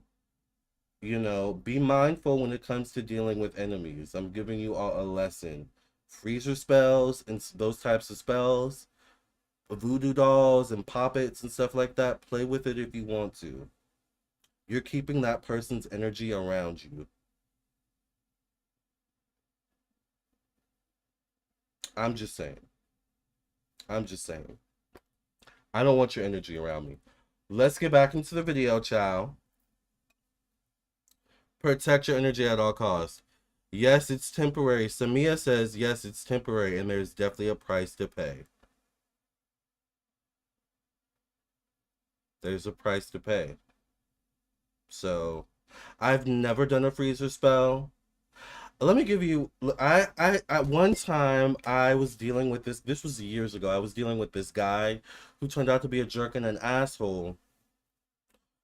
you know, be mindful when it comes to dealing with enemies. I'm giving you all a lesson. Freezer spells and those types of spells, voodoo dolls and poppets and stuff like that, play with it if you want to. You're keeping that person's energy around you. I'm just saying. I'm just saying. I don't want your energy around me. Let's get back into the video, child. Protect your energy at all costs. Yes, it's temporary. Samia says yes, it's temporary, and there's definitely a price to pay. There's a price to pay. So, I've never done a freezer spell. Let me give you. At one time I was dealing with this. This was years ago. I was dealing with this guy who turned out to be a jerk and an asshole.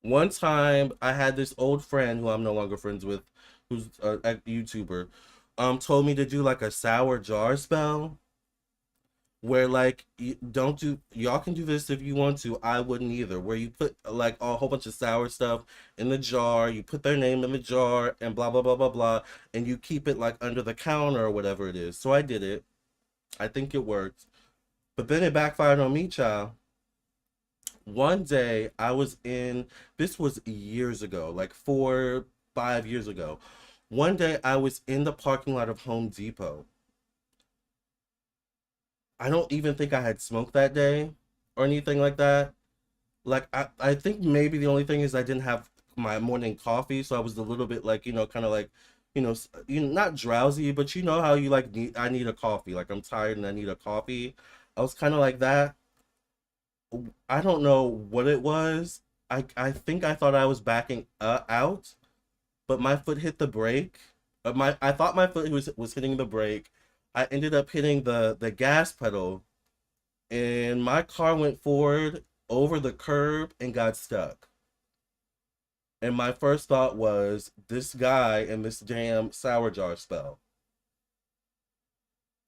One time I had this old friend who I'm no longer friends with, who's a YouTuber, told me to do like a sour jar spell where like don't do y'all can do this if you want to. I wouldn't either. Where you put like a whole bunch of sour stuff in the jar, you put their name in the jar and blah blah blah blah blah, and you keep it like under the counter or whatever it is. So I did it. I think it worked, but then it backfired on me, child. One day I was in. This was years ago, like 4 5 years ago. One day I was in the parking lot of Home Depot. I don't even think I had smoked that day or anything like that. Like I think maybe the only thing is I didn't have my morning coffee, so I was a little bit like, kind of like, not drowsy, but you know how you like I need a coffee. Like I'm tired and I need a coffee. I was kind of like that. I don't know what it was. I think I thought I was backing out, but my foot hit the brake. My I thought my foot was hitting the brake. I ended up hitting the gas pedal, and my car went forward over the curb and got stuck. And my first thought was this guy and this damn sour jar spell.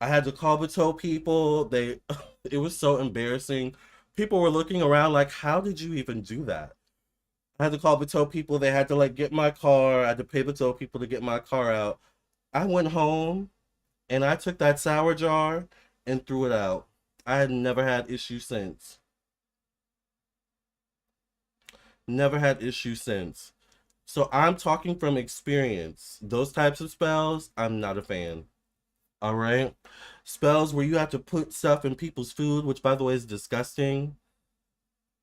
I had to call the tow people. They it was so embarrassing. People were looking around like, how did you even do that? I had to call the tow people. They had to like get my car. I had to pay the tow people to get my car out. I went home and I took that sour jar and threw it out. I had never had issues since. Never had issues since. So I'm talking from experience. Those types of spells, I'm not a fan. All right. Spells where you have to put stuff in people's food, which by the way is disgusting.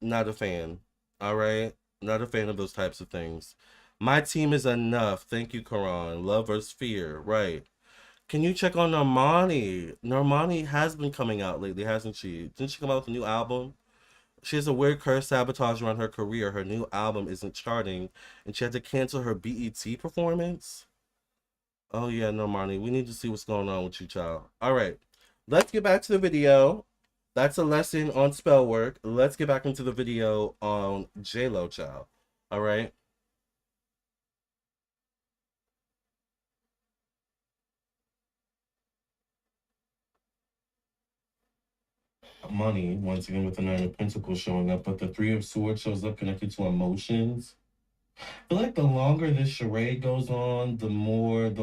Not a fan. All right. Not a fan of those types of things. My team is enough. Thank you, Karan. Love versus fear. Right. Can you check on Normani? Normani has been coming out lately, hasn't she? Didn't she come out with a new album? She has a weird curse sabotage around her career. Her new album isn't charting, and she had to cancel her BET performance. Oh yeah, no, Marnie. We need to see what's going on with you, child. All right, let's get back to the video. That's a lesson on spell work. Let's get back into the video on JLo, child. All right. Money once again with the Nine of Pentacles showing up, but the Three of Swords shows up connected to emotions. I feel like the longer this charade goes on, the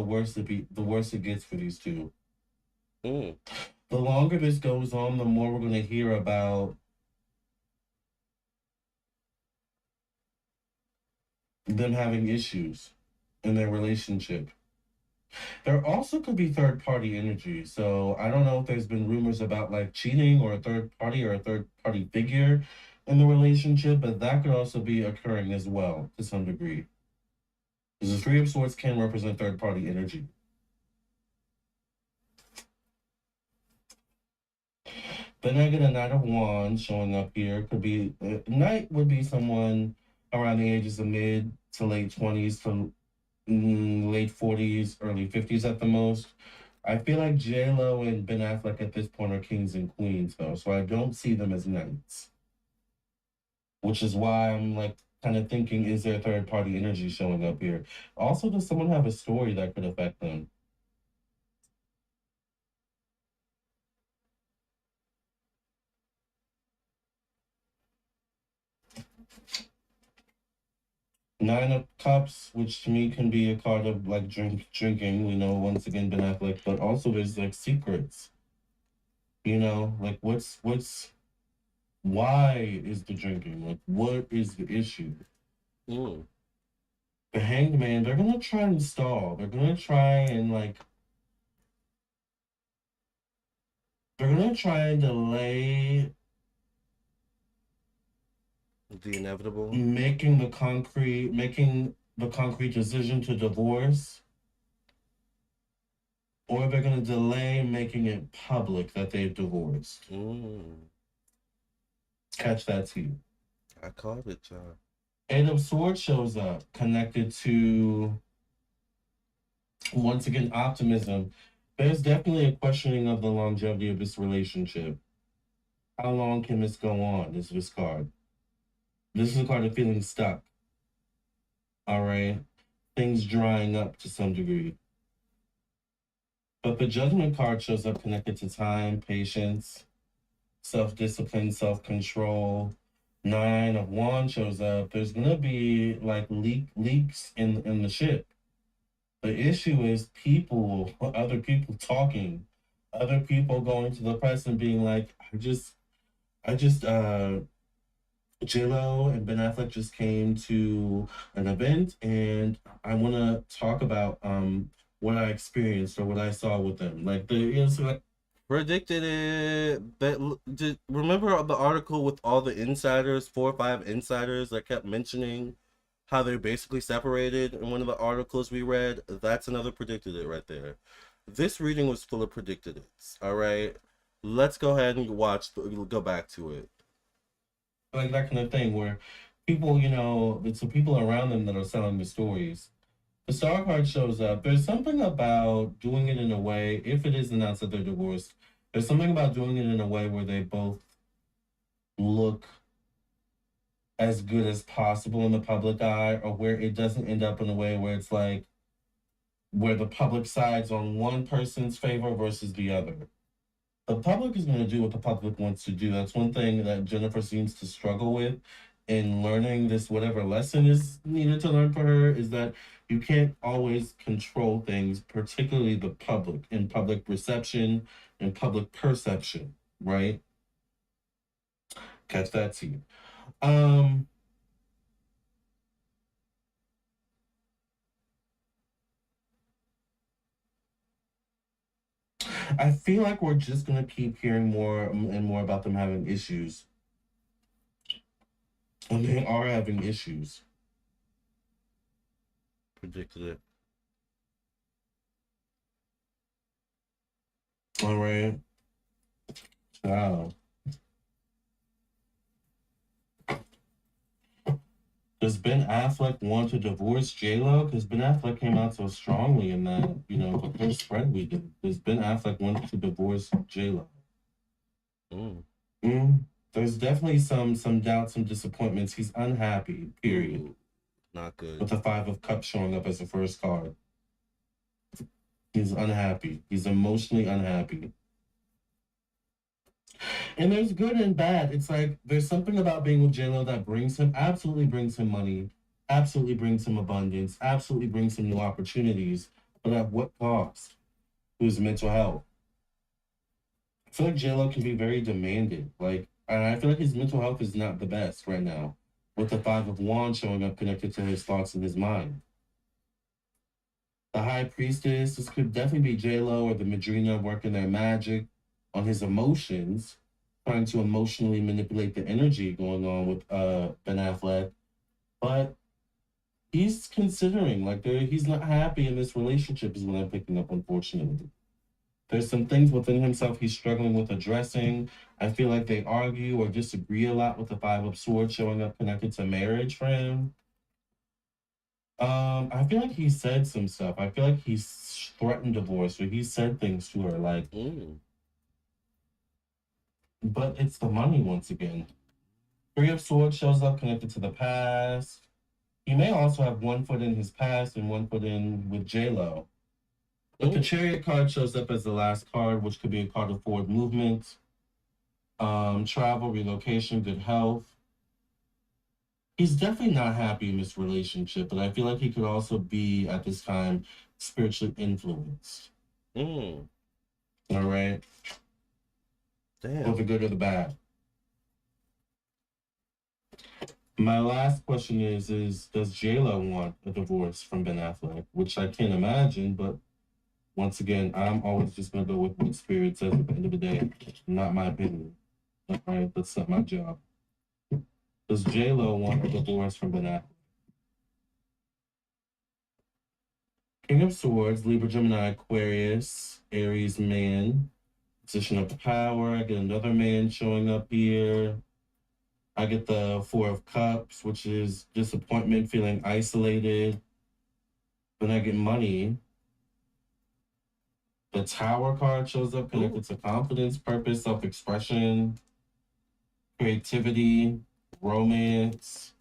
worse it gets for these two. Mm. The longer this goes on, the more we're gonna hear about them having issues in their relationship. There also could be third party energy. So I don't know if there's been rumors about like cheating or a third party or a third party figure in the relationship, but that could also be occurring as well to some degree. Because the Three of Swords can represent third party energy. Then I get a Knight of Wands showing up here. Could be Knight would be someone around the ages of mid to late 20s to late 40s, early 50s at the most. I feel like JLo and Ben Affleck at this point are kings and queens though, so I don't see them as knights. Which is why I'm like kind of thinking, is there third party energy showing up here? Also, does someone have a story that could affect them? Nine of Cups, which to me can be a card of like drinking. We know once again Ben Affleck, but also there's like secrets. Like what's why is the drinking? Like what is the issue? Mm. The Hanged Man, they're gonna try and stall. They're gonna try and like they're gonna try and delay the inevitable, making the concrete decision to divorce or they're going to delay making it public that they've divorced. Catch that too. I called it, John. Eight of Swords shows up, connected to, once again, optimism. There's definitely a questioning of the longevity of this relationship. How long can this go on? Is this card? This is a card of feeling stuck. All right. Things drying up to some degree. But the Judgment card shows up connected to time, patience, self-discipline, self-control. Nine of Wands shows up. There's gonna be like leaks in the ship. The issue is people, other people talking, other people going to the press and being like, I just JLo and Ben Affleck just came to an event, and I want to talk about what I experienced or what I saw with them. Like so like, Predicted it. Remember the article with all the insiders, 4 or 5 insiders that kept mentioning how they're basically separated in one of the articles we read? That's another predicted it right there. This reading was full of predicted it's. All right, let's go ahead and go back to it. like that kind of thing where people, it's the people around them that are selling the stories. The Star card shows up. There's something about doing it in a way, if it is announced that they're divorced, there's something about doing it in a way where they both look as good as possible in the public eye, or where it doesn't end up in a way where it's like where the public sides on one person's favor versus the other. The public is going to do what the public wants to do. That's one thing that Jennifer seems to struggle with in learning this, whatever lesson is needed to learn for her, is that you can't always control things, particularly the public, in public reception and public perception, right? Catch that too. I feel like we're just gonna keep hearing more and more about them having issues. And they are having issues. Predicted it. All right. Wow. Does Ben Affleck want to divorce JLo? Because Ben Affleck came out so strongly in that, the first spread we did. Does Ben Affleck want to divorce JLo? There's definitely some doubts, some disappointments. He's unhappy, period. Ooh, not good. With the Five of Cups showing up as the first card. He's unhappy. He's emotionally unhappy. And there's good and bad. It's like there's something about being with JLo that absolutely brings him money, absolutely brings him abundance, absolutely brings him new opportunities. But at what cost? To his mental health. I feel like JLo can be very demanding. And I feel like his mental health is not the best right now, with the Five of Wands showing up connected to his thoughts and his mind. The High Priestess, this could definitely be JLo or the Madrina working their magic on his emotions, trying to emotionally manipulate the energy going on with Ben Affleck. But he's considering, he's not happy in this relationship is what I'm picking up, unfortunately. There's some things within himself he's struggling with addressing. I feel like they argue or disagree a lot with the Five of Swords showing up connected to marriage for him. I feel like he said some stuff. I feel like he's threatened divorce, or he said things to her like, but it's the money once again. Three of Swords shows up connected to the past. He may also have one foot in his past and one foot in with JLo. But the Chariot card shows up as the last card, which could be a card of forward movement, travel, relocation, good health. He's definitely not happy in this relationship, but I feel like he could also be, at this time, spiritually influenced. All right? Damn. For the good or the bad. My last question is does JLo want a divorce from Ben Affleck? Which I can't imagine, but once again, I'm always just going to go with what Spirit says at the end of the day. Not my opinion. All right? That's not my job. Does JLo want a divorce from Ben Affleck? King of Swords, Libra, Gemini, Aquarius, Aries, man. Position of power. I get another man showing up here. I get the Four of Cups, which is disappointment, feeling isolated. Then I get money. The Tower card shows up, connected to confidence, purpose, self expression, creativity, romance.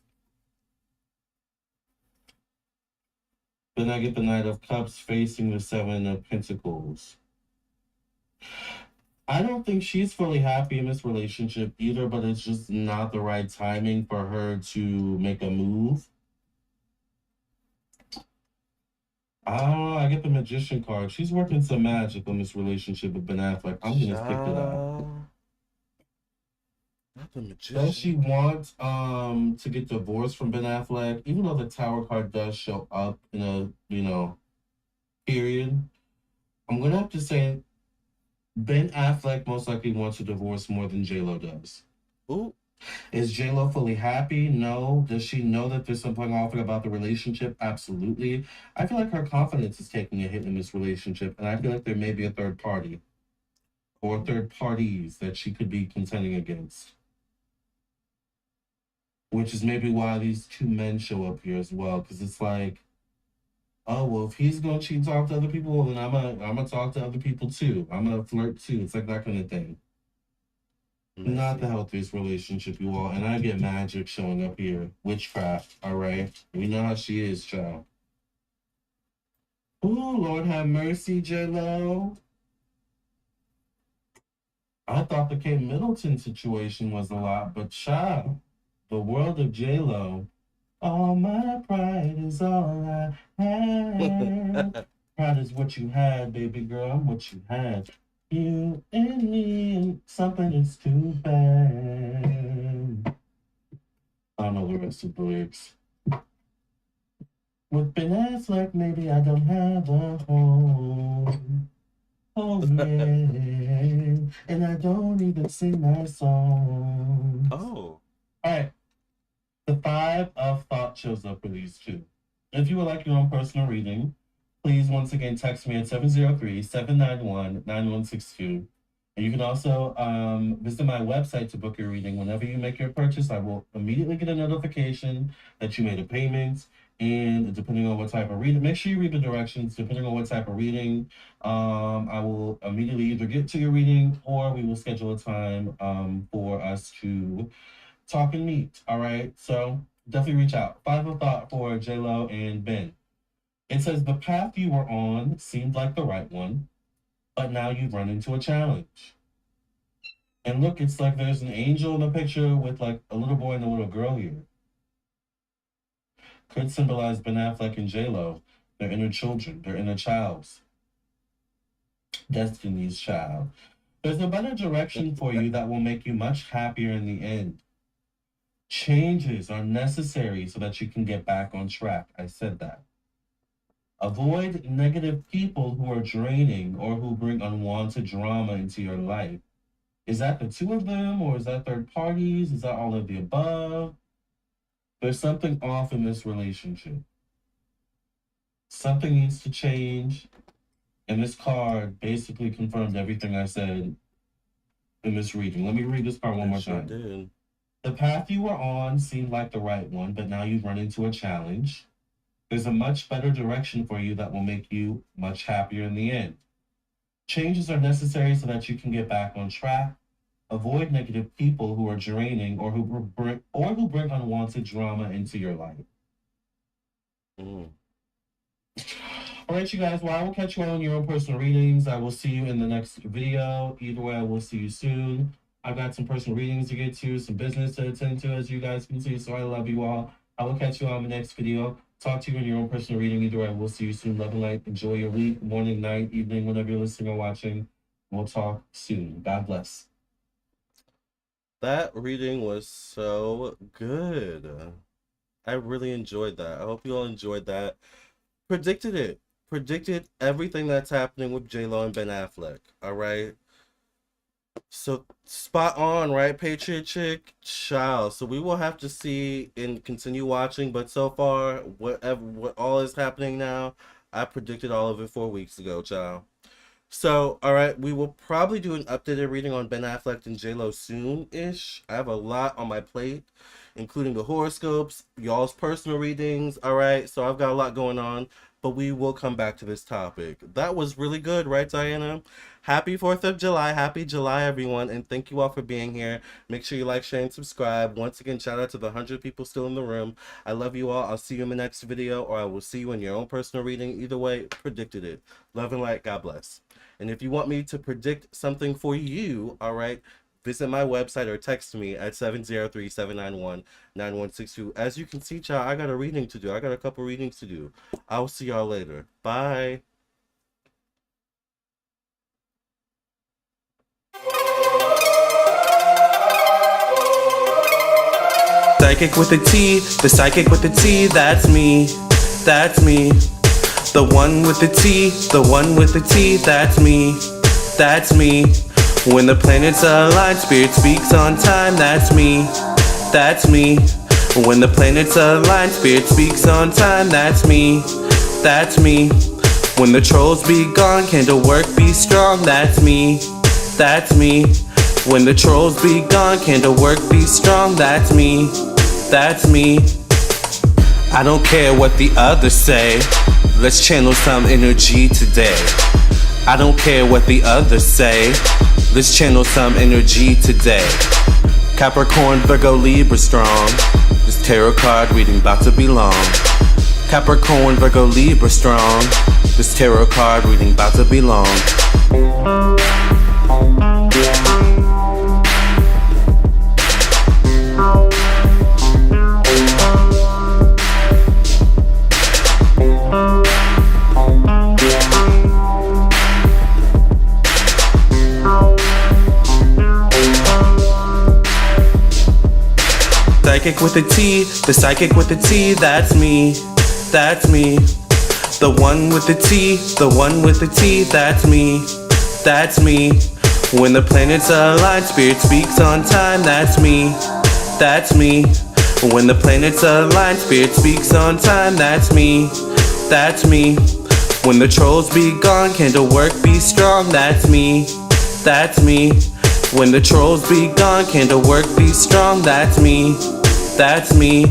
Then I get the Knight of Cups facing the Seven of Pentacles. I don't think she's fully happy in this relationship either, but it's just not the right timing for her to make a move. I get the Magician card. She's working some magic on this relationship with Ben Affleck. I'm gonna stick to that. Not the Magician. Does she want to get divorced from Ben Affleck? Even though the Tower card does show up in a period, I'm gonna have to say Ben Affleck most likely wants a divorce more than JLo does. Ooh. Is JLo fully happy? No. Does she know that there's something off about the relationship? Absolutely. I feel like her confidence is taking a hit in this relationship, and I feel like there may be a third party or third parties that she could be contending against. Which is maybe why these two men show up here as well, because it's like, oh well, if he's gonna cheat and talk to other people, well, then I'm gonna talk to other people too. I'm gonna flirt too. It's like that kind of thing. Not the healthiest relationship, you all. And I get magic showing up here. Witchcraft, all right? We know how she is, child. Ooh, Lord have mercy, JLo. I thought the Kate Middleton situation was a lot, but child, the world of JLo. All my pride is all I had. Pride is what you had, baby girl. I'm what you had. You and me, something is too bad. I don't know the rest of the lyrics. With Ben Affleck, maybe I don't have a home. Oh yeah, and I don't even sing my songs. Oh. All right. The Five of Thought shows up for these two. If you would like your own personal reading, please once again text me at 703-791-9162. And you can also visit my website to book your reading. Whenever you make your purchase, I will immediately get a notification that you made a payment. And depending on what type of reading, make sure you read the directions. Depending on what type of reading, I will immediately either get to your reading or we will schedule a time for us to talk and meet. All right. So definitely reach out. Five of Thought for JLo and Ben. It says the path you were on seemed like the right one, but now you've run into a challenge. And look, it's like there's an angel in the picture with like a little boy and a little girl here. Could symbolize Ben Affleck and JLo, their inner children, their inner childs. Destiny's child. There's a better direction for you that will make you much happier in the end. Changes are necessary so that you can get back on track. I said that. Avoid negative people who are draining or who bring unwanted drama into your life. Is that the two of them or is that third parties? Is that all of the above? There's something off in this relationship. Something needs to change. And this card basically confirmed everything I said in this reading. Let me read this part one more time. Did. The path you were on seemed like the right one, but now you've run into a challenge. There's a much better direction for you that will make you much happier in the end. Changes are necessary so that you can get back on track. Avoid negative people who are draining or who bring unwanted drama into your life. All right, you guys. Well, I will catch you all in your own personal readings. I will see you in the next video. Either way, I will see you soon. I've got some personal readings to get to, some business to attend to, as you guys can see. So I love you all. I will catch you all in the next video. Talk to you in your own personal reading. Either way, we'll see you soon. Love and light. Enjoy your week, morning, night, evening, whenever you're listening or watching. We'll talk soon. God bless. That reading was so good. I really enjoyed that. I hope you all enjoyed that. Predicted it. Predicted everything that's happening with JLo and Ben Affleck. All right. So spot on, right, Patriot Chick? Child. So we will have to see and continue watching. But so far, what all is happening now, I predicted all of it 4 weeks ago, child. So, all right, we will probably do an updated reading on Ben Affleck and JLo soon-ish. I have a lot on my plate, including the horoscopes, y'all's personal readings, all right? So I've got a lot going on, but we will come back to this topic. That was really good, right, Diana? Happy 4th of July. Happy July, everyone, and thank you all for being here. Make sure you like, share, and subscribe. Once again, shout out to the 100 people still in the room. I love you all. I'll see you in the next video, or I will see you in your own personal reading. Either way, predicted it. Love and light. God bless. And if you want me to predict something for you, all right, visit my website or text me at 703-791-9162. As you can see, child, I got a reading to do. I got a couple readings to do. I'll see y'all later. Bye. Psychic with a T, the psychic with the T, that's me. That's me. The one with the T, the one with the T, that's me. That's me. When the planets align, spirit speaks on time, that's me. That's me. When the planets align, spirit speaks on time, that's me. That's me. When the trolls be gone, candle work be strong, that's me. That's me. When the trolls be gone, candle work be strong, that's me. That's me. I don't care what the others say. Let's channel some energy today. I don't care what the others say. Let's channel some energy today. Capricorn, Virgo, Libra strong. This tarot card reading about to be long. Capricorn, Virgo, Libra strong. This tarot card reading about to be long. Psychic with a T, the psychic with the T, that's me. That's me. The one with the T, the one with the T, that's me. That's me. When the planets align, spirit speaks on time, that's me. That's me. When the planets align, spirit speaks on time, that's me. That's me. When the trolls be gone, candle work be strong, that's me. That's me. When the trolls be gone, candle work be strong, that's me. That's me.